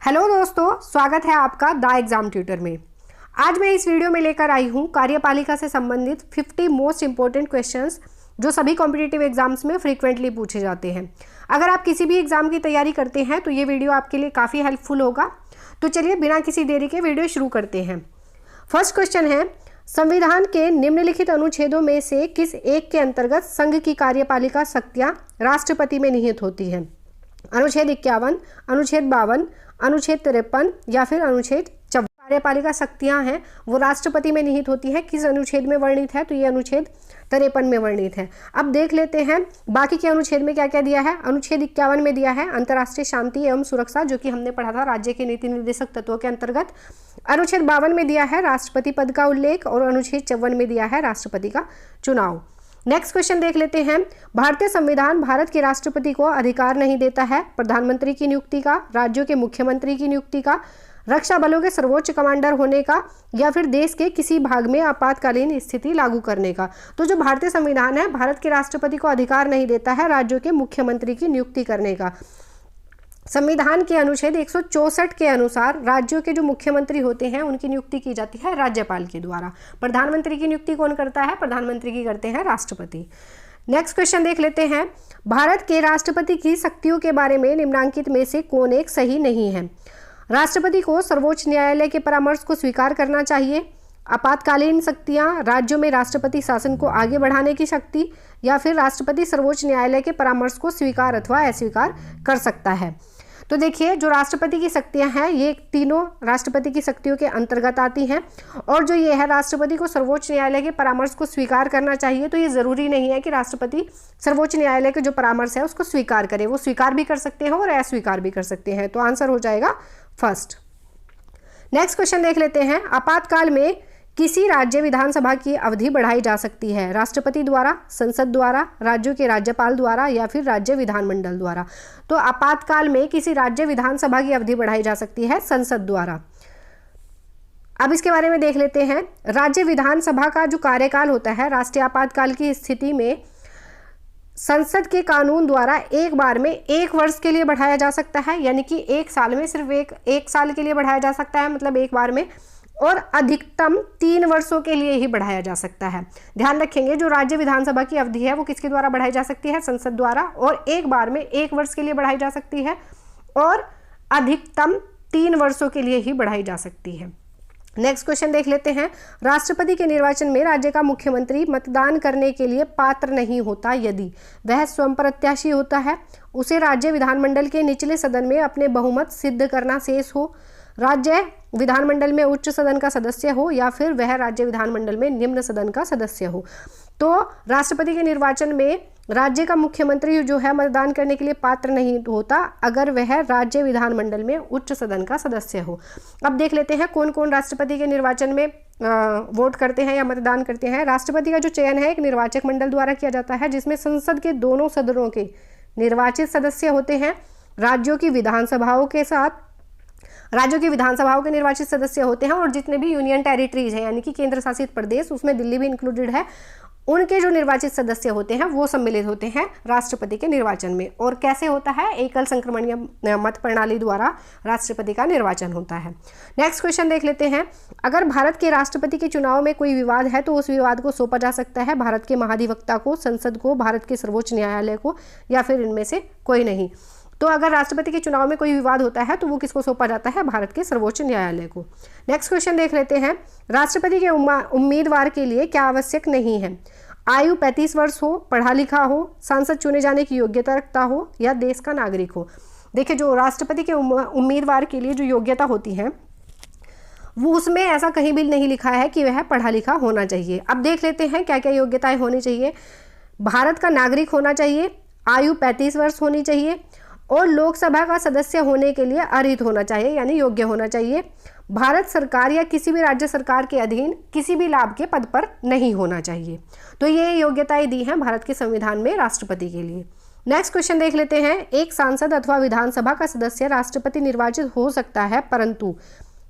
Hello दोस्तों, स्वागत है आपका द एग्जाम ट्यूटर में। आज मैं इस वीडियो में लेकर आई हूँ कार्यपालिका से संबंधित 50 मोस्ट इंपॉर्टेंट क्वेश्चंस जो सभी कॉम्पिटिटिव एग्जाम्स में फ्रीक्वेंटली पूछे जाते हैं। अगर आप किसी भी एग्जाम की तैयारी करते हैं तो ये वीडियो आपके लिए काफ़ी हेल्पफुल होगा। तो चलिए बिना किसी देरी के वीडियो शुरू करते हैं। फर्स्ट क्वेश्चन है, संविधान के निम्नलिखित अनुच्छेदों में से किस एक के अंतर्गत संघ की कार्यपालिका शक्तियाँ राष्ट्रपति में निहित होती हैं? अनुच्छेद 51, अनुच्छेद 52, अनुच्छेद 53 या फिर अनुच्छेद 54। कार्यपालिका शक्तियां हैं वो राष्ट्रपति में निहित होती है। किस अनुच्छेद में वर्णित है? तो ये अनुच्छेद 53 में वर्णित है। अब देख लेते हैं बाकी के अनुच्छेद में क्या क्या दिया है। अनुच्छेद 51 में दिया है अंतर्राष्ट्रीय शांति एवं सुरक्षा, जो कि हमने पढ़ा था राज्य के नीति निर्देशक तत्वों के अंतर्गत। अनुच्छेद 52 में दिया है राष्ट्रपति पद का उल्लेख और अनुच्छेद 54 में दिया है राष्ट्रपति का चुनाव। नेक्स्ट क्वेश्चन देख लेते हैं, भारतीय संविधान भारत के राष्ट्रपति को अधिकार नहीं देता है प्रधानमंत्री की नियुक्ति का, राज्यों के मुख्यमंत्री की नियुक्ति का, रक्षा बलों के सर्वोच्च कमांडर होने का या फिर देश के किसी भाग में आपातकालीन स्थिति लागू करने का। तो जो भारतीय संविधान है भारत के राष्ट्रपति को अधिकार नहीं देता है राज्यों के मुख्यमंत्री की नियुक्ति करने का। संविधान के अनुच्छेद 164 के अनुसार राज्यों के जो मुख्यमंत्री होते हैं उनकी नियुक्ति की जाती है राज्यपाल के द्वारा। प्रधानमंत्री की नियुक्ति कौन करता है? प्रधानमंत्री की करते हैं राष्ट्रपति। नेक्स्ट क्वेश्चन देख लेते हैं, भारत के राष्ट्रपति की शक्तियों के बारे में निम्नलिखित में से कौन एक सही नहीं है? राष्ट्रपति को सर्वोच्च न्यायालय के परामर्श को स्वीकार करना चाहिए, आपातकालीन शक्तियां, राज्यों में राष्ट्रपति शासन को आगे बढ़ाने की शक्ति, या फिर राष्ट्रपति सर्वोच्च न्यायालय के परामर्श को स्वीकार अथवा अस्वीकार कर सकता है। तो देखिए, जो राष्ट्रपति की शक्तियां हैं ये तीनों राष्ट्रपति की शक्तियों के अंतर्गत आती हैं। और जो ये है राष्ट्रपति को सर्वोच्च न्यायालय के परामर्श को स्वीकार करना चाहिए, तो ये ज़रूरी नहीं है कि राष्ट्रपति सर्वोच्च न्यायालय के जो परामर्श है उसको स्वीकार करे। वो स्वीकार भी कर सकते हैं और अस्वीकार भी कर सकते हैं। तो आंसर हो जाएगा फर्स्ट। नेक्स्ट क्वेश्चन देख लेते हैं, आपातकाल में किसी राज्य विधानसभा की अवधि बढ़ाई जा सकती है? राष्ट्रपति द्वारा, संसद द्वारा, राज्यों के राज्यपाल द्वारा या फिर राज्य विधानमंडल द्वारा। तो आपातकाल में किसी राज्य विधानसभा की अवधि बढ़ाई जा सकती है संसद द्वारा। अब इसके बारे में देख लेते हैं, राज्य विधानसभा का जो कार्यकाल होता है राष्ट्रीय आपातकाल की स्थिति में संसद के कानून द्वारा एक बार में 1 वर्ष के लिए बढ़ाया जा सकता है, यानी कि 1 साल में सिर्फ एक साल के लिए बढ़ाया जा सकता है, मतलब एक बार में, और अधिकतम 3 वर्षों के लिए ही बढ़ाया जा सकता है। ध्यान रखेंगे, जो राज्य विधानसभा की अवधि है वो किसके द्वारा बढ़ाई जा सकती है? संसद द्वारा, और एक बार में 1 वर्ष के लिए बढ़ाई जा सकती है और अधिकतम 3 वर्षों के लिए ही बढ़ाई जा सकती है। नेक्स्ट क्वेश्चन देख लेते हैं, राष्ट्रपति के निर्वाचन में राज्य का मुख्यमंत्री मतदान करने के लिए पात्र नहीं होता यदि वह स्वयं प्रत्याशी होता है, उसे राज्य विधानमंडल के निचले सदन में अपने बहुमत सिद्ध करना शेष हो, राज्य विधानमंडल में उच्च सदन का सदस्य हो, या फिर वह राज्य विधानमंडल में निम्न सदन का सदस्य हो। तो राष्ट्रपति के निर्वाचन में राज्य का मुख्यमंत्री जो है मतदान करने के लिए पात्र नहीं होता अगर वह राज्य विधानमंडल में उच्च सदन का सदस्य हो। अब देख लेते हैं कौन कौन राष्ट्रपति के निर्वाचन में वोट करते हैं या मतदान करते हैं। राष्ट्रपति का जो चयन है एक निर्वाचक मंडल द्वारा किया जाता है, जिसमें संसद के दोनों सदनों के निर्वाचित सदस्य होते हैं। राज्यों की विधानसभाओं के निर्वाचित सदस्य होते हैं, और जितने भी यूनियन टेरिटरीज हैं यानी कि केंद्र शासित प्रदेश, उसमें दिल्ली भी इंक्लूडेड है, उनके जो निर्वाचित सदस्य होते हैं वो सम्मिलित होते हैं राष्ट्रपति के निर्वाचन में। और कैसे होता है? एकल संक्रमणीय मत प्रणाली द्वारा राष्ट्रपति का निर्वाचन होता है। नेक्स्ट क्वेश्चन देख लेते हैं, अगर भारत के राष्ट्रपति के चुनाव में कोई विवाद है तो उस विवाद को सौंपा जा सकता है भारत के महाधिवक्ता को, संसद को, भारत के सर्वोच्च न्यायालय को, या फिर इनमें से कोई नहीं। तो अगर राष्ट्रपति के चुनाव में कोई विवाद होता है तो वो किसको सौंपा जाता है? भारत के सर्वोच्च न्यायालय को। नेक्स्ट क्वेश्चन देख लेते हैं, राष्ट्रपति के उम्मीदवार के लिए क्या आवश्यक नहीं है? आयु 35 वर्ष हो, पढ़ा लिखा हो, सांसद चुने जाने की योग्यता रखता हो, या देश का नागरिक हो। देखिए, जो राष्ट्रपति के उम्मीदवार के लिए जो योग्यता होती है वो उसमें ऐसा कहीं भी नहीं लिखा है कि वह पढ़ा लिखा होना चाहिए। अब देख लेते हैं क्या क्या योग्यताएं होनी चाहिए। भारत का नागरिक होना चाहिए, आयु 35 वर्ष होनी चाहिए, और लोकसभा का सदस्य होने के लिए अर्हित होना चाहिए यानी योग्य होना चाहिए। भारत सरकार या किसी भी राज्य सरकार के अधीन किसी भी लाभ के पद पर नहीं होना चाहिए। तो ये योग्यताएं दी हैं भारत के संविधान में राष्ट्रपति के लिए। नेक्स्ट क्वेश्चन देख लेते हैं, एक सांसद अथवा विधानसभा का सदस्य राष्ट्रपति निर्वाचित हो सकता है, परंतु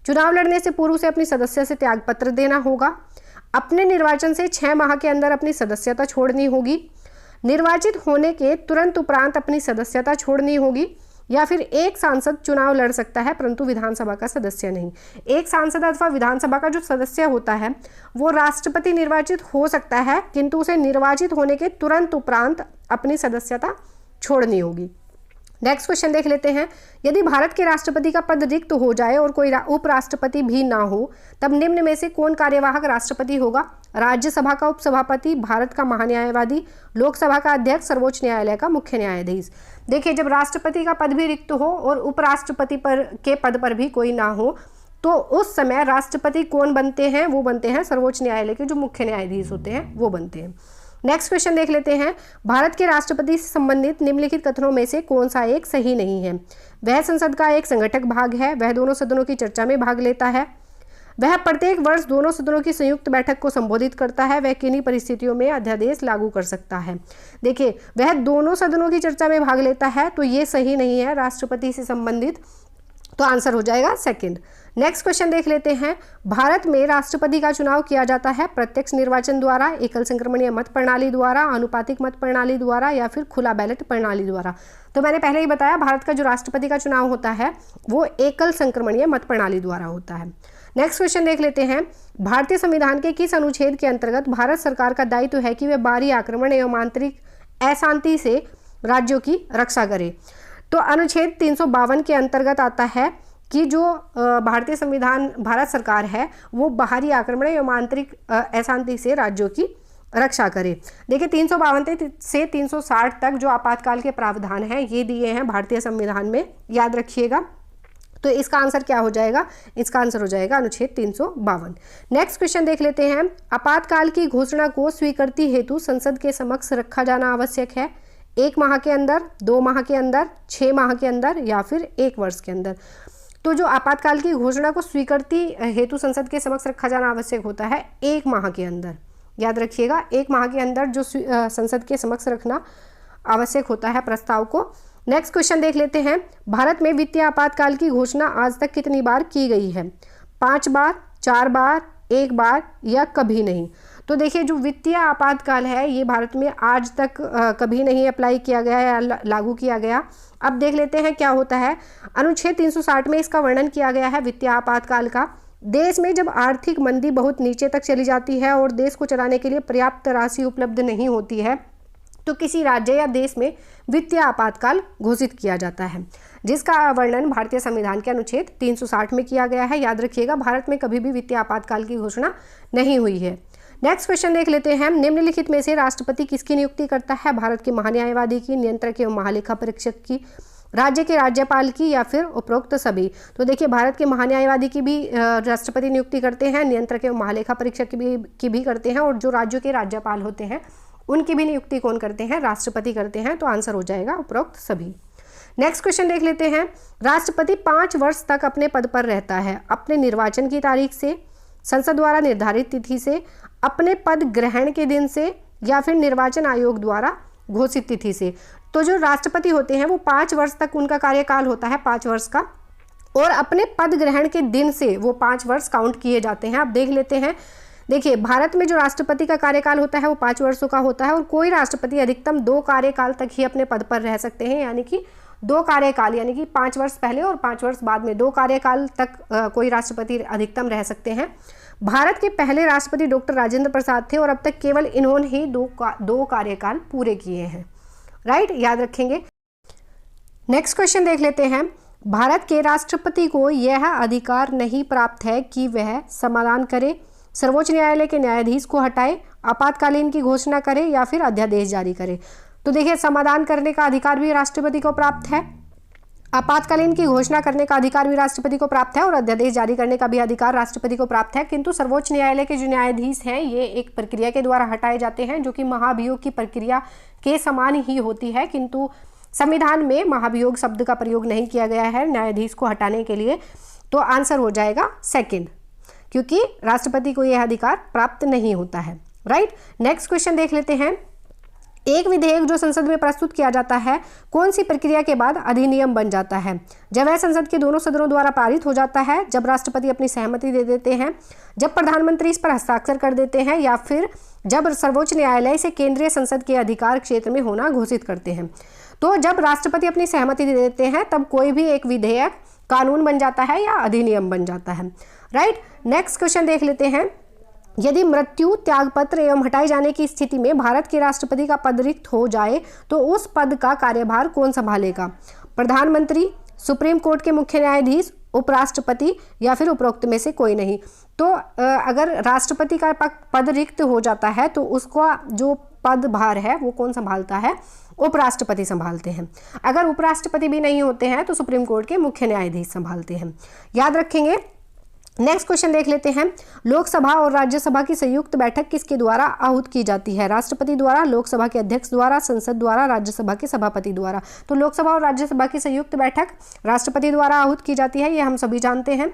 चुनाव लड़ने से पूर्व से अपनी सदस्य से त्यागपत्र देना होगा, अपने निर्वाचन से 6 माह के अंदर अपनी सदस्यता छोड़नी होगी, निर्वाचित होने के तुरंत उपरांत अपनी सदस्यता छोड़नी होगी, या फिर एक सांसद चुनाव लड़ सकता है परंतु विधानसभा का सदस्य नहीं। एक सांसद अथवा विधानसभा का जो सदस्य होता है वो राष्ट्रपति निर्वाचित हो सकता है, किंतु उसे निर्वाचित होने के तुरंत उपरांत अपनी सदस्यता छोड़नी होगी। नेक्स्ट क्वेश्चन देख लेते हैं। यदि भारत के राष्ट्रपति का पद रिक्त हो जाए और कोई उपराष्ट्रपति भी ना हो, तब निम्न में से कौन कार्यवाहक राष्ट्रपति होगा? राज्यसभा का उपसभापति, भारत का महान्यायवादी, लोकसभा का अध्यक्ष, सर्वोच्च न्यायालय का मुख्य न्यायाधीश। देखिए, जब राष्ट्रपति का पद भी रिक्त हो और उपराष्ट्रपति के पद पर भी कोई ना हो तो उस समय राष्ट्रपति कौन बनते हैं? वो बनते हैं सर्वोच्च न्यायालय के जो मुख्य न्यायाधीश होते हैं वो बनते हैं। नेक्स्ट क्वेश्चन देख लेते हैं। भारत के राष्ट्रपति से संबंधित निम्नलिखित कथनों में से कौन सा एक सही नहीं है? वह संसद का एक संगठक भाग है, वह दोनों सदनों की चर्चा में भाग लेता है, वह प्रत्येक वर्ष दोनों सदनों की संयुक्त बैठक को संबोधित करता है, वह किन्हीं परिस्थितियों में अध्यादेश लागू कर सकता है। देखिए, वह दोनों सदनों की चर्चा में भाग लेता है तो ये सही नहीं है राष्ट्रपति से संबंधित, तो आंसर हो जाएगा सेकंड। नेक्स्ट क्वेश्चन देख लेते हैं। भारत में राष्ट्रपति का चुनाव किया जाता है प्रत्यक्ष निर्वाचन द्वारा, एकल संक्रमणीय मत प्रणाली द्वारा, आनुपातिक मत प्रणाली द्वारा या फिर खुला बैलेट प्रणाली द्वारा। तो मैंने पहले ही बताया भारत का जो राष्ट्रपति का चुनाव होता है वो एकल संक्रमणीय मत प्रणाली द्वारा होता है। नेक्स्ट क्वेश्चन देख लेते हैं। भारतीय संविधान के किस अनुच्छेद के अंतर्गत भारत सरकार का दायित्व है कि वह बाहरी आक्रमण एवं आंतरिक अशांति से राज्यों की रक्षा करे? तो अनुच्छेद 352 के अंतर्गत आता है कि जो भारतीय संविधान भारत सरकार है वो बाहरी आक्रमण एवं आंतरिक अशांति से राज्यों की रक्षा करे। देखिए, 352 से 360 तक जो आपातकाल के प्रावधान हैं ये दिए हैं भारतीय संविधान में, याद रखिएगा। तो इसका आंसर क्या हो जाएगा? इसका आंसर हो जाएगा अनुच्छेद 352। नेक्स्ट क्वेश्चन देख लेते हैं। आपातकाल की घोषणा को स्वीकृति हेतु संसद के समक्ष रखा जाना आवश्यक है? 1 माह के अंदर, 2 माह के अंदर, 6 माह के अंदर या फिर 1 वर्ष के अंदर? तो जो आपातकाल की घोषणा को स्वीकृति हेतु संसद के समक्ष रखा जाना आवश्यक होता है 1 माह के अंदर, याद रखिएगा। 1 माह के अंदर जो संसद के समक्ष रखना आवश्यक होता है प्रस्ताव को। नेक्स्ट क्वेश्चन देख लेते हैं। भारत में वित्तीय आपातकाल की घोषणा आज तक कितनी बार की गई है? 5 बार, 4 बार, 1 बार या कभी नहीं? तो देखिए, जो वित्तीय आपातकाल है ये भारत में आज तक कभी नहीं अप्लाई किया गया या लागू किया गया। अब देख लेते हैं क्या होता है। अनुच्छेद 360 में इसका वर्णन किया गया है वित्तीय आपातकाल का। देश में जब आर्थिक मंदी बहुत नीचे तक चली जाती है और देश को चलाने के लिए पर्याप्त राशि उपलब्ध नहीं होती है तो किसी राज्य या देश में वित्तीय आपातकाल घोषित किया जाता है, जिसका वर्णन भारतीय संविधान के अनुच्छेद 360 में किया गया है। याद रखिएगा, भारत में कभी भी वित्तीय आपातकाल की घोषणा नहीं हुई है। नेक्स्ट क्वेश्चन देख लेते हैं। निम्नलिखित में से राष्ट्रपति किसकी नियुक्ति करता है? भारत के महान्यायवादी की, नियंत्रक एवं महालेखा परीक्षक की, राज्य के राज्यपाल की या फिर उपरोक्त सभी? तो देखिए, भारत के महान्यायवादी की भी राष्ट्रपति नियुक्ति करते हैं, नियंत्रक एवं महालेखा परीक्षक की भी करते हैं, और जो राज्यों के राज्यपाल होते हैं उनकी भी नियुक्ति कौन करते हैं? राष्ट्रपति करते हैं। तो आंसर हो जाएगा उपरोक्त सभी। नेक्स्ट क्वेश्चन देख लेते हैं। राष्ट्रपति 5 वर्ष तक अपने पद पर रहता है अपने निर्वाचन की तारीख से, संसद द्वारा निर्धारित तिथि से, अपने पद ग्रहण के दिन से या फिर निर्वाचन आयोग द्वारा घोषित तिथि से? तो जो राष्ट्रपति होते हैं वो 5 वर्ष तक उनका कार्यकाल होता है, 5 वर्ष का, और अपने पद ग्रहण के दिन से वो 5 वर्ष काउंट किए जाते हैं। अब देख लेते हैं। देखिए, भारत में जो राष्ट्रपति का कार्यकाल होता है वो 5 वर्षों का होता है और कोई राष्ट्रपति अधिकतम 2 कार्यकाल तक ही अपने पद पर रह सकते हैं, यानी कि 2 कार्यकाल, यानी कि 5 वर्ष पहले और 5 वर्ष बाद में 2 कार्यकाल तक कोई राष्ट्रपति अधिकतम रह सकते हैं। भारत के पहले राष्ट्रपति डॉक्टर राजेंद्र प्रसाद थे और अब तक केवल इन्होंने ही 2 कार्यकाल पूरे किए हैं। राइट, याद रखेंगे। नेक्स्ट क्वेश्चन देख लेते हैं। भारत के राष्ट्रपति को यह अधिकार नहीं प्राप्त है कि वह समाधान करे, सर्वोच्च न्यायालय के न्यायाधीश को हटाए, आपातकालीन की घोषणा करे या फिर अध्यादेश जारी करे? तो देखिए, समाधान करने का अधिकार भी राष्ट्रपति को प्राप्त है, आपातकालीन की घोषणा करने का अधिकार भी राष्ट्रपति को प्राप्त है और अध्यादेश जारी करने का भी अधिकार राष्ट्रपति को प्राप्त है। किंतु सर्वोच्च न्यायालय के जो न्यायाधीश हैं ये एक प्रक्रिया के द्वारा हटाए जाते हैं जो कि महाभियोग की प्रक्रिया के समान ही होती है, किंतु संविधान में महाभियोग शब्द का प्रयोग नहीं किया गया है न्यायाधीश को हटाने के लिए। तो आंसर हो जाएगा सेकंड, क्योंकि राष्ट्रपति को यह अधिकार प्राप्त नहीं होता है। राइट, नेक्स्ट क्वेश्चन देख लेते हैं। एक विधेयक जो संसद में प्रस्तुत किया जाता है कौन सी प्रक्रिया के बाद अधिनियम बन जाता है? जब वह संसद के दोनों सदनों द्वारा पारित हो जाता है, जब राष्ट्रपति अपनी सहमति दे देते हैं, जब प्रधानमंत्री इस पर हस्ताक्षर कर देते हैं या फिर जब सर्वोच्च न्यायालय से केंद्रीय संसद के अधिकार क्षेत्र में होना घोषित करते हैं? तो जब राष्ट्रपति अपनी सहमति दे देते हैं तब कोई भी एक विधेयक कानून बन जाता है या अधिनियम बन जाता है, राइट। नेक्स्ट क्वेश्चन देख लेते हैं। यदि मृत्यु, त्यागपत्र एवं हटाए जाने की स्थिति में भारत के राष्ट्रपति का पद रिक्त हो जाए तो उस पद का कार्यभार कौन संभालेगा? प्रधानमंत्री, सुप्रीम कोर्ट के मुख्य न्यायाधीश, उपराष्ट्रपति या फिर उपरोक्त में से कोई नहीं। तो अगर राष्ट्रपति का पद रिक्त हो जाता है तो उसका जो पदभार है वो कौन संभालता है? उपराष्ट्रपति संभालते हैं। अगर उपराष्ट्रपति भी नहीं होते हैं तो सुप्रीम कोर्ट के मुख्य न्यायाधीश संभालते हैं, याद रखेंगे। नेक्स्ट क्वेश्चन देख लेते हैं। लोकसभा और राज्यसभा की संयुक्त बैठक किसके द्वारा आहूत की जाती है? राष्ट्रपति द्वारा, लोकसभा के अध्यक्ष द्वारा, संसद द्वारा, राज्यसभा के सभापति द्वारा। तो लोकसभा और राज्यसभा की संयुक्त बैठक राष्ट्रपति द्वारा आहूत की जाती है, ये हम सभी जानते हैं।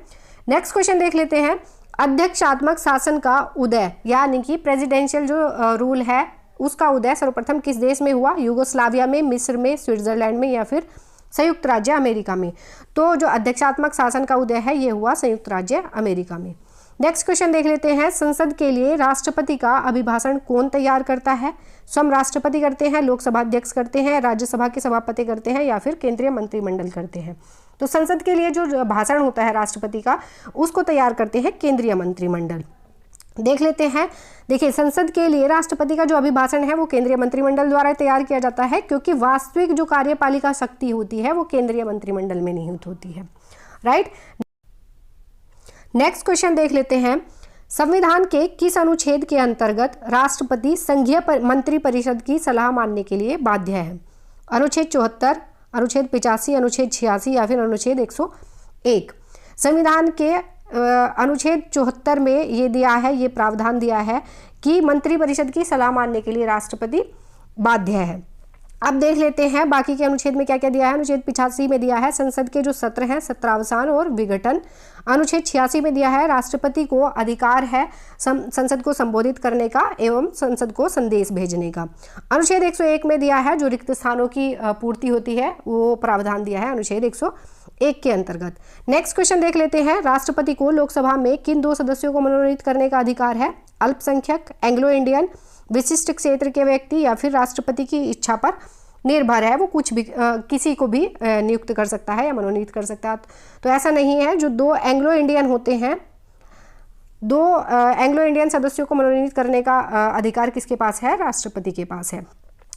नेक्स्ट क्वेश्चन देख लेते हैं। अध्यक्षात्मक शासन का उदय यानी कि प्रेसिडेंशियल जो रूल है उसका उदय सर्वप्रथम किस देश में हुआ? यूगोस्लाविया में, मिस्र में, स्विट्जरलैंड में या फिर संयुक्त राज्य अमेरिका में। तो जो अध्यक्षात्मक शासन का उदय है ये हुआ संयुक्त राज्य अमेरिका में। नेक्स्ट क्वेश्चन देख लेते हैं। संसद के लिए राष्ट्रपति का अभिभाषण कौन तैयार करता है? स्वयं राष्ट्रपति करते हैं, लोकसभा अध्यक्ष करते हैं, राज्यसभा के सभापति करते हैं या फिर केंद्रीय मंत्रिमंडल करते हैं। तो संसद के लिए जो भाषण होता है राष्ट्रपति का उसको तैयार करते हैं केंद्रीय मंत्रिमंडल। देख लेते हैं। देखिए, संसद के लिए राष्ट्रपति का जो अभिभाषण है वो केंद्रीय मंत्रिमंडल द्वारा तैयार किया जाता है, क्योंकि वास्तविक जो कार्यपालिका शक्ति होती है वो केंद्रीय मंत्रिमंडल में निहित होती है, राइट। नेक्स्ट क्वेश्चन देख लेते हैं। संविधान के किस अनुच्छेद के अंतर्गत राष्ट्रपति संघीय मंत्रिपरिषद की सलाह मानने के लिए बाध्य है? अनुच्छेद 74, अनुच्छेद 85, अनुच्छेद 86 या फिर अनुच्छेद 101। संविधान के अनुच्छेद 74 में ये दिया है, ये प्रावधान दिया है कि मंत्रिपरिषद की सलाह मानने के लिए राष्ट्रपति बाध्य है। अब देख लेते हैं बाकी के अनुच्छेद में क्या क्या दिया है। अनुच्छेद 85 में दिया है संसद के जो सत्र हैं सत्रावसान और विघटन। अनुच्छेद 86 में दिया है राष्ट्रपति को अधिकार है संसद को संबोधित करने का एवं संसद को संदेश भेजने का। अनुच्छेद 101 में दिया है जो रिक्त स्थानों की पूर्ति होती है वो प्रावधान दिया है अनुच्छेद 101 के अंतर्गत। नेक्स्ट क्वेश्चन देख लेते हैं। राष्ट्रपति को लोकसभा में किन 2 सदस्यों को मनोनीत करने का अधिकार है? अल्पसंख्यक, एंग्लो इंडियन, विशिष्ट क्षेत्र के व्यक्ति या फिर राष्ट्रपति की इच्छा पर निर्भर है, वो कुछ भी किसी को भी नियुक्त कर सकता है या मनोनीत कर सकता है। तो ऐसा नहीं है। जो 2 एंग्लो इंडियन होते हैं, 2 एंग्लो इंडियन सदस्यों को मनोनीत करने का अधिकार किसके पास है? राष्ट्रपति के पास है।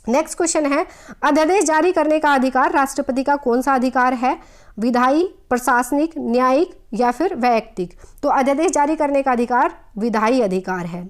नेक्स्ट क्वेश्चन है अध्यादेश जारी करने का अधिकार राष्ट्रपति का कौन सा अधिकार है? विधायी, प्रशासनिक, न्यायिक या फिर वैयक्तिक? तो अध्यादेश जारी करने का अधिकार विधायी अधिकार है।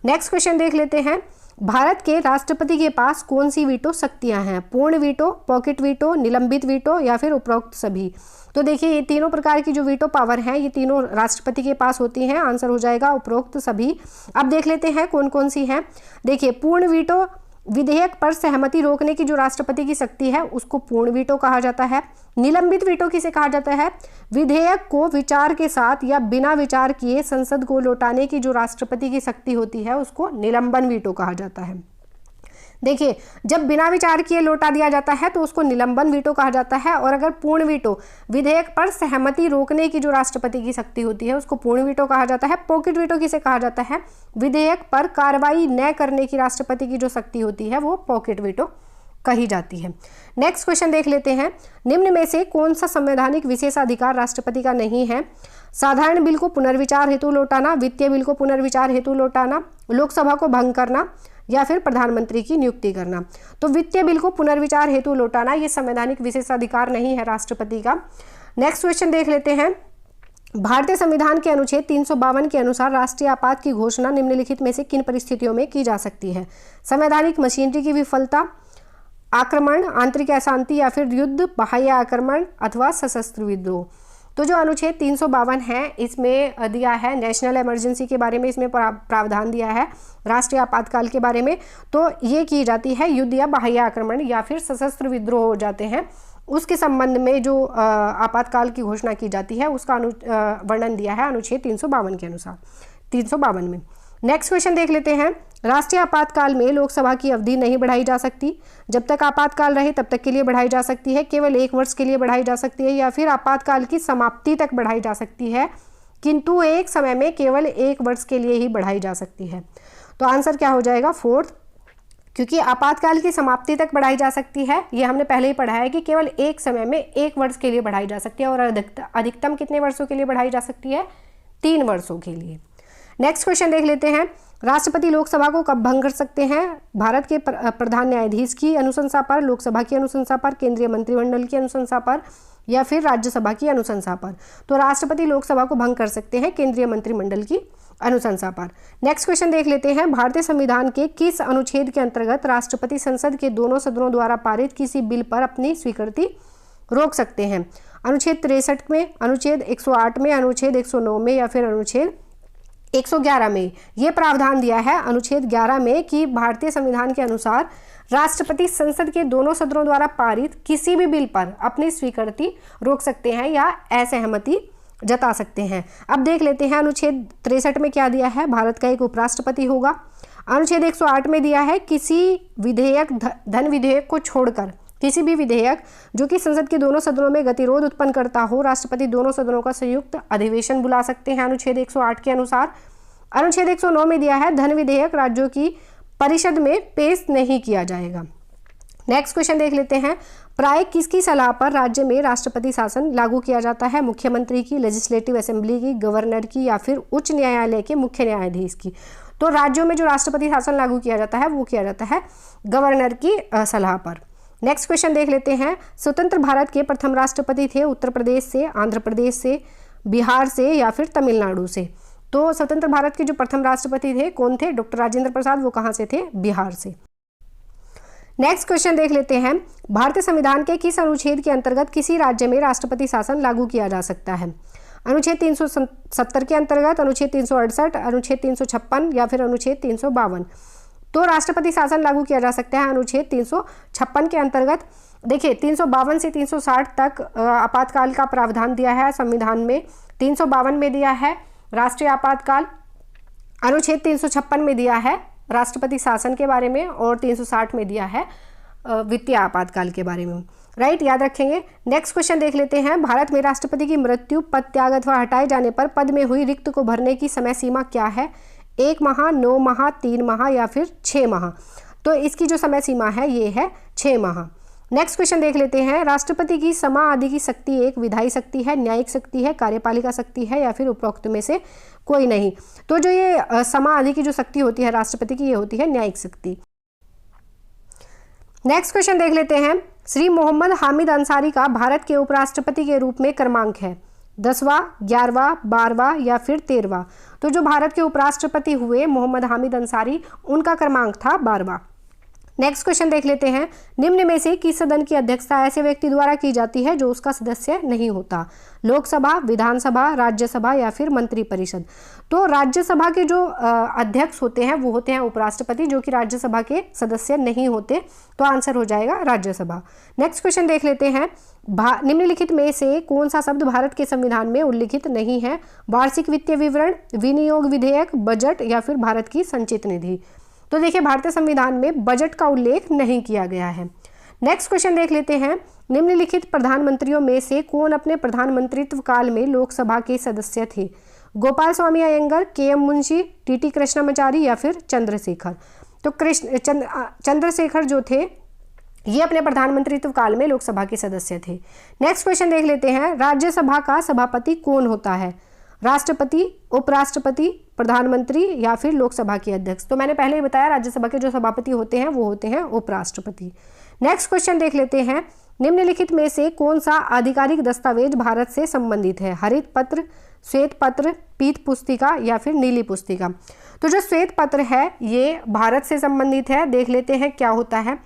नेक्स्ट क्वेश्चन देख लेते हैं। भारत के राष्ट्रपति के पास कौन सी वीटो शक्तियां हैं? पूर्ण वीटो, पॉकेट वीटो, निलंबित वीटो या फिर उपरोक्त सभी? तो देखिए ये तीनों प्रकार की जो वीटो पावर हैं ये तीनों राष्ट्रपति के पास होती हैं। आंसर हो जाएगा उपरोक्त सभी। अब देख लेते हैं कौन कौन सी हैं। देखिए पूर्ण वीटो, विधेयक पर सहमति रोकने की जो राष्ट्रपति की शक्ति है उसको पूर्ण वीटो कहा जाता है। निलंबित वीटो किसे कहा जाता है? विधेयक को विचार के साथ या बिना विचार किए संसद को लौटाने की जो राष्ट्रपति की शक्ति होती है उसको निलंबन वीटो कहा जाता है। देखिए जब बिना विचार किए लौटा दिया जाता है तो उसको निलंबन वीटो कहा जाता है, और अगर पूर्ण वीटो, विधेयक पर सहमति रोकने की जो राष्ट्रपति की शक्ति होती है उसको पूर्ण वीटो कहा जाता है। पॉकेट वीटो किसे कहा जाता है? विधेयक पर कार्रवाई न करने की राष्ट्रपति की जो शक्ति होती है वो पॉकेट वीटो कही जाती है। नेक्स्ट क्वेश्चन देख लेते हैं। निम्न में से कौन सा संवैधानिक विशेषाधिकार राष्ट्रपति का नहीं है? साधारण बिल को पुनर्विचार हेतु लौटाना, वित्तीय बिल को पुनर्विचार हेतु लौटाना, लोकसभा को भंग करना या फिर प्रधानमंत्री की नियुक्ति करना। तो वित्तीय बिल को पुनर्विचार हेतु लौटाना ये संवैधानिक विशेषाधिकार नहीं है राष्ट्रपति का। नेक्स्ट क्वेश्चन देख लेते हैं। भारतीय संविधान के अनुच्छेद 352 के अनुसार राष्ट्रीय आपात की घोषणा निम्नलिखित में से किन परिस्थितियों में की जा सकती है? संवैधानिक मशीनरी की विफलता, आक्रमण, आंतरिक अशांति या फिर युद्ध, बाह्य आक्रमण अथवा सशस्त्र विद्रोह। तो जो अनुच्छेद 352 है इसमें दिया है नेशनल इमरजेंसी के बारे में, इसमें प्रावधान दिया है राष्ट्रीय आपातकाल के बारे में। तो ये की जाती है युद्ध या बाह्य आक्रमण या फिर सशस्त्र विद्रोह हो जाते हैं, उसके संबंध में जो आपातकाल की घोषणा की जाती है उसका वर्णन दिया है अनुच्छेद 352 के अनुसार 352 में। नेक्स्ट क्वेश्चन देख लेते हैं। राष्ट्रीय आपातकाल में लोकसभा की अवधि नहीं बढ़ाई जा सकती, जब तक आपातकाल रहे तब तक के लिए बढ़ाई जा सकती है, केवल 1 वर्ष के लिए बढ़ाई जा सकती है या फिर आपातकाल की समाप्ति तक बढ़ाई जा सकती है, किंतु एक समय में केवल 1 वर्ष के लिए ही बढ़ाई जा सकती है। तो आंसर क्या हो जाएगा? 4th क्योंकि आपातकाल की समाप्ति तक बढ़ाई जा सकती है, ये हमने पहले ही पढ़ा है कि केवल एक समय में 1 वर्ष के लिए बढ़ाई जा सकती है, और अधिकतम कितने वर्षों के लिए बढ़ाई जा सकती है? 3 वर्षों के लिए। नेक्स्ट क्वेश्चन देख लेते हैं, राष्ट्रपति लोकसभा को कब भंग कर सकते हैं? भारत के प्रधान न्यायाधीश की अनुशंसा पर, लोकसभा की अनुशंसा पर, केंद्रीय मंत्रिमंडल की अनुशंसा पर, या फिर राज्यसभा की अनुशंसा पर? तो राष्ट्रपति लोकसभा को भंग कर सकते हैं केंद्रीय मंत्रिमंडल की अनुशंसा पर। नेक्स्ट क्वेश्चन देख लेते हैं, भारतीय संविधान के किस अनुच्छेद के अंतर्गत राष्ट्रपति संसद के दोनों सदनों द्वारा पारित किसी बिल पर अपनी स्वीकृति रोक सकते हैं? अनुच्छेद 63 में, अनुच्छेद 108 में, अनुच्छेद 109 में, या फिर अनुच्छेद 111 में? ये प्रावधान दिया है अनुच्छेद 11 में कि भारतीय संविधान के अनुसार राष्ट्रपति संसद के दोनों सदनों द्वारा पारित किसी भी बिल पर अपनी स्वीकृति रोक सकते हैं या असहमति जता सकते हैं। अब देख लेते हैं अनुच्छेद 63 में क्या दिया है, भारत का एक उपराष्ट्रपति होगा। अनुच्छेद 108 में दिया है किसी विधेयक, धन विधेयक को छोड़कर किसी भी विधेयक जो कि संसद के दोनों सदनों में गतिरोध उत्पन्न करता हो, राष्ट्रपति दोनों सदनों का संयुक्त अधिवेशन बुला सकते हैं अनुच्छेद 108 के अनुसार। अनुच्छेद 109 में दिया है धन विधेयक राज्यों की परिषद में पेश नहीं किया जाएगा। नेक्स्ट क्वेश्चन देख लेते हैं, प्राय किसकी सलाह पर राज्य में राष्ट्रपति शासन लागू किया जाता है? मुख्यमंत्री की, लेजिस्लेटिव असेंबली की, गवर्नर की, या फिर उच्च न्यायालय के मुख्य न्यायाधीश की? तो राज्यों में जो राष्ट्रपति शासन लागू किया जाता है वो किया जाता है गवर्नर की सलाह पर। नेक्स्ट क्वेश्चन देख लेते हैं, स्वतंत्र भारत के प्रथम राष्ट्रपति थे उत्तर प्रदेश से, आंध्र प्रदेश से, बिहार से, या फिर तमिलनाडु से? तो स्वतंत्र भारत के जो प्रथम राष्ट्रपति थे कौन थे? डॉक्टर राजेंद्र प्रसाद। वो कहाँ से थे? बिहार से। नेक्स्ट क्वेश्चन देख लेते हैं, भारतीय संविधान के किस अनुच्छेद के अंतर्गत किसी राज्य में राष्ट्रपति शासन लागू किया जा सकता है? अनुच्छेद 370 के अंतर्गत, अनुच्छेद 368, अनुच्छेद 356, या फिर अनुच्छेद 352? तो राष्ट्रपति शासन लागू किया जा सकता है अनुच्छेद 356 के अंतर्गत। देखिए 352 से 360 तक आपातकाल का प्रावधान दिया है संविधान में। 352 में दिया है राष्ट्रीय आपातकाल, अनुच्छेद 356 में दिया है राष्ट्रपति शासन के बारे में, और 360 में दिया है वित्तीय आपातकाल के बारे में। राइट, याद रखेंगे। नेक्स्ट क्वेश्चन देख लेते हैं, भारत में राष्ट्रपति की मृत्यु, पद त्याग अथवा हटाए जाने पर पद में हुई रिक्त को भरने की समय सीमा क्या है? 1 माह, 9 माह, 3 माह, या फिर 6 माह? तो इसकी जो समय सीमा है ये है 6 माह। नेक्स्ट क्वेश्चन देख लेते हैं, राष्ट्रपति की समा आदि की शक्ति एक विधायी शक्ति है, न्यायिक शक्ति है, कार्यपालिका शक्ति है, या फिर उपरोक्त में से कोई नहीं? तो जो ये समा आदि की जो शक्ति होती है राष्ट्रपति की, ये होती है न्यायिक शक्ति। नेक्स्ट क्वेश्चन देख लेते हैं, श्री मोहम्मद हामिद अंसारी का भारत के उपराष्ट्रपति के रूप में क्रमांक है 10वां, 11वां, 12वां, या फिर 13वां? तो जो भारत के उपराष्ट्रपति हुए मोहम्मद हामिद अंसारी, उनका क्रमांक था 12वां। नेक्स्ट क्वेश्चन देख लेते हैं, निम्न में से किस सदन की अध्यक्षता ऐसे व्यक्ति द्वारा की जाती है जो उसका सदस्य नहीं होता? लोकसभा, विधानसभा, राज्यसभा, या फिर मंत्रिपरिषद? तो राज्यसभा के जो अध्यक्ष होते हैं वो होते हैं उपराष्ट्रपति, जो कि राज्यसभा के सदस्य नहीं होते। तो आंसर हो जाएगा राज्यसभा। नेक्स्ट क्वेश्चन देख लेते हैं, निम्नलिखित में से कौन सा शब्द भारत के संविधान में उल्लिखित नहीं है? वार्षिक वित्तीय विवरण, विनियोग विधेयक, बजट, या फिर भारत की संचित निधि? तो देखिए भारतीय संविधान में बजट का उल्लेख नहीं किया गया है। नेक्स्ट क्वेश्चन देख लेते हैं, निम्नलिखित प्रधानमंत्रियों में से कौन अपने प्रधानमंत्रित्व काल में लोकसभा के सदस्य थे? गोपाल स्वामी अयंगर, के.एम. मुंशी, टी.टी. कृष्णमाचारी, या फिर चंद्रशेखर? तो चंद्रशेखर जो थे ये अपने प्रधानमंत्रित्व काल में लोकसभा के सदस्य थे। नेक्स्ट क्वेश्चन देख लेते हैं, राज्यसभा का सभापति कौन होता है? राष्ट्रपति, उपराष्ट्रपति, प्रधानमंत्री, या फिर लोकसभा के अध्यक्ष? तो मैंने पहले ही बताया राज्यसभा के जो सभापति होते हैं वो होते हैं उपराष्ट्रपति। नेक्स्ट क्वेश्चन देख लेते हैं, निम्नलिखित में से कौन सा आधिकारिक दस्तावेज भारत से संबंधित है? हरित पत्र, श्वेत पत्र, पीत पुस्तिका, या फिर नीली पुस्तिका? तो जो श्वेत पत्र है ये भारत से संबंधित है। देख लेते हैं क्या होता है।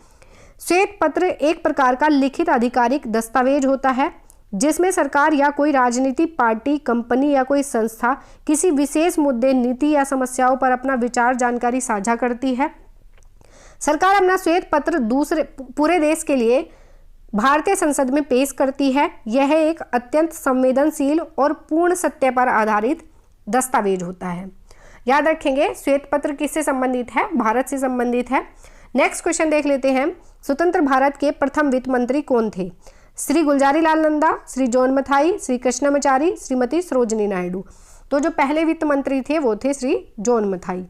श्वेत पत्र एक प्रकार का लिखित आधिकारिक दस्तावेज होता है जिसमें सरकार या कोई राजनीतिक पार्टी, कंपनी या कोई संस्था किसी विशेष मुद्दे, नीति या समस्याओं पर अपना विचार, जानकारी साझा करती है। सरकार अपना श्वेत पत्र पूरे देश के लिए भारतीय संसद में पेश करती है। यह एक अत्यंत संवेदनशील और पूर्ण सत्य पर आधारित दस्तावेज होता है। याद रखेंगे श्वेत पत्र किससे संबंधित है? भारत से संबंधित है। नेक्स्ट क्वेश्चन देख लेते हैं, स्वतंत्र भारत के प्रथम वित्त मंत्री कौन थे? श्री गुलजारी लाल नंदा, श्री जॉन मथाई, श्री कृष्णमाचारी, श्रीमती सरोजिनी नायडू? तो जो पहले वित्त मंत्री थे वो थे Shri John Mathai.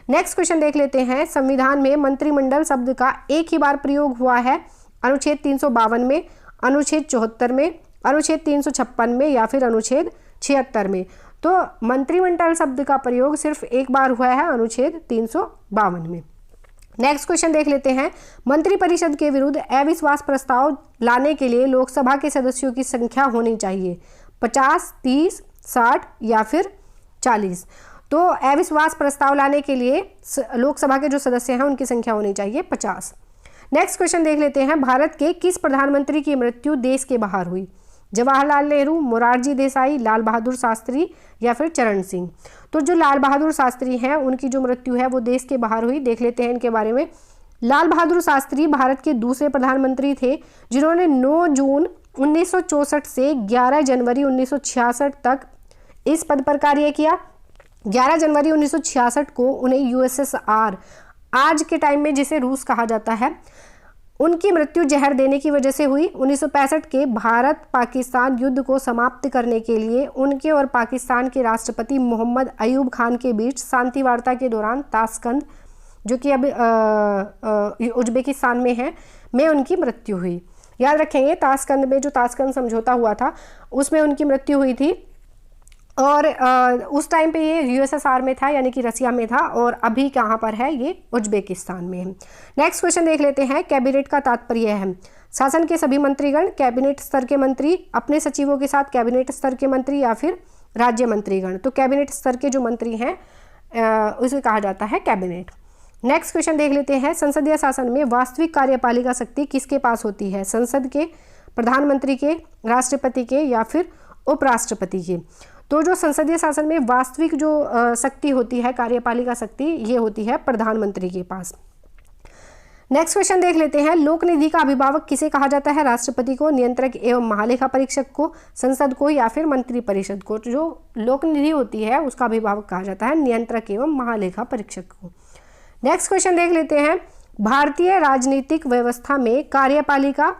Next question देख लेते हैं, संविधान में मंत्रिमंडल शब्द का एक ही बार प्रयोग हुआ है, अनुच्छेद 352 में, अनुच्छेद 74 में, अनुच्छेद 356 में या फिर अनुच्छेद 76 में। तो मंत्रिमंडल शब्द का प्रयोग सिर्फ एक बार हुआ है, अनुच्छेद 352 में। नेक्स्ट क्वेश्चन देख लेते हैं, मंत्रिपरिषद के विरुद्ध अविश्वास प्रस्ताव लाने के लिए लोकसभा के सदस्यों की संख्या होनी चाहिए 50, 30, 60 या फिर 40। तो अविश्वास प्रस्ताव लाने के लिए लोकसभा के जो सदस्य हैं उनकी संख्या होनी चाहिए 50। नेक्स्ट क्वेश्चन देख लेते हैं, भारत के किस प्रधानमंत्री की मृत्यु देश के बाहर हुई? जवाहरलाल नेहरू, मोरारजी देसाई, लाल बहादुर शास्त्री या फिर चरण सिंह। तो जो लाल बहादुर शास्त्री हैं उनकी जो मृत्यु है वो देश के बाहर हुई। देख लेते हैं इनके बारे में। लाल बहादुर शास्त्री भारत के दूसरे प्रधानमंत्री थे जिन्होंने 9 जून 1964 से 11 जनवरी 1966 तक इस पद पर कार्य किया। 11 जनवरी 1966 को उन्हें यूएसएसआर, आज के टाइम में जिसे रूस कहा जाता है, उनकी मृत्यु जहर देने की वजह से हुई। 1965 के भारत पाकिस्तान युद्ध को समाप्त करने के लिए उनके और पाकिस्तान के राष्ट्रपति मोहम्मद अयूब खान के बीच शांति वार्ता के दौरान ताशकंद, जो कि अब उज्बेकिस्तान में है, में उनकी मृत्यु हुई। याद रखेंगे, ताशकंद में जो ताशकंद समझौता हुआ था उसमें उनकी मृत्यु हुई थी। और उस टाइम पे ये यूएसएसआर में था, यानी कि रसिया में था, और अभी कहाँ पर है? ये उज्बेकिस्तान में है। नेक्स्ट क्वेश्चन देख लेते हैं, कैबिनेट का तात्पर्य है शासन के सभी मंत्रीगण, कैबिनेट स्तर के मंत्री, अपने सचिवों के साथ कैबिनेट स्तर के मंत्री या फिर राज्य मंत्रीगण। तो कैबिनेट स्तर के जो मंत्री हैं उसे कहा जाता है कैबिनेट। नेक्स्ट क्वेश्चन देख लेते हैं, संसदीय शासन में वास्तविक कार्यपालिका शक्ति किसके पास होती है? संसद के, प्रधानमंत्री के, राष्ट्रपति के या फिर उपराष्ट्रपति के। तो जो संसदीय शासन में वास्तविक जो शक्ति होती है, कार्यपालिका शक्ति, ये होती है प्रधानमंत्री के पास। नेक्स्ट क्वेश्चन देख लेते हैं, लोक निधि का अभिभावक किसे कहा जाता है? राष्ट्रपति को, नियंत्रक एवं महालेखा परीक्षक को, संसद को या फिर मंत्रिपरिषद को। जो लोक निधि होती है उसका अभिभावक कहा जाता है नियंत्रक एवं महालेखा परीक्षक को। नेक्स्ट क्वेश्चन देख लेते हैं, भारतीय राजनीतिक व्यवस्था में कार्यपालिका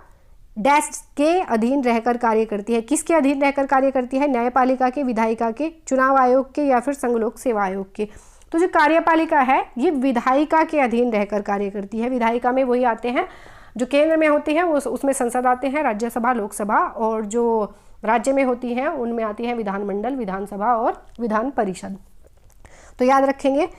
डैश के अधीन रहकर कार्य करती है। किसके अधीन रहकर कार्य करती है? न्यायपालिका के, विधायिका के, चुनाव आयोग के या फिर संघ लोक सेवा आयोग के। तो जो कार्यपालिका है ये विधायिका के अधीन रहकर कार्य करती है। विधायिका में वही आते हैं जो केंद्र में होती है, उसमें संसद आते हैं, राज्यसभा, लोकसभा, और जो राज्य में होती हैं उनमें आती है विधानमंडल, विधानसभा और विधान परिषद। तो याद रखेंगे।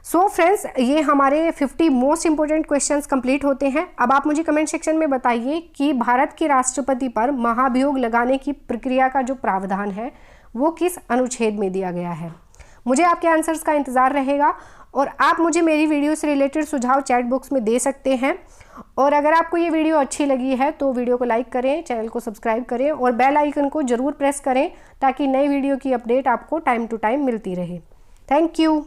सो फ्रेंड्स, ये हमारे 50 मोस्ट इंपोर्टेंट क्वेश्चंस कंप्लीट होते हैं। अब आप मुझे कमेंट सेक्शन में बताइए कि भारत के राष्ट्रपति पर महाभियोग लगाने की प्रक्रिया का जो प्रावधान है वो किस अनुच्छेद में दिया गया है। मुझे आपके आंसर्स का इंतज़ार रहेगा और आप मुझे मेरी वीडियो से रिलेटेड सुझाव चैट बॉक्स में दे सकते हैं। और अगर आपको ये वीडियो अच्छी लगी है तो वीडियो को लाइक करें, चैनल को सब्सक्राइब करें और बेल आइकन को ज़रूर प्रेस करें ताकि नई वीडियो की अपडेट आपको टाइम टू टाइम मिलती रहे। Thank you.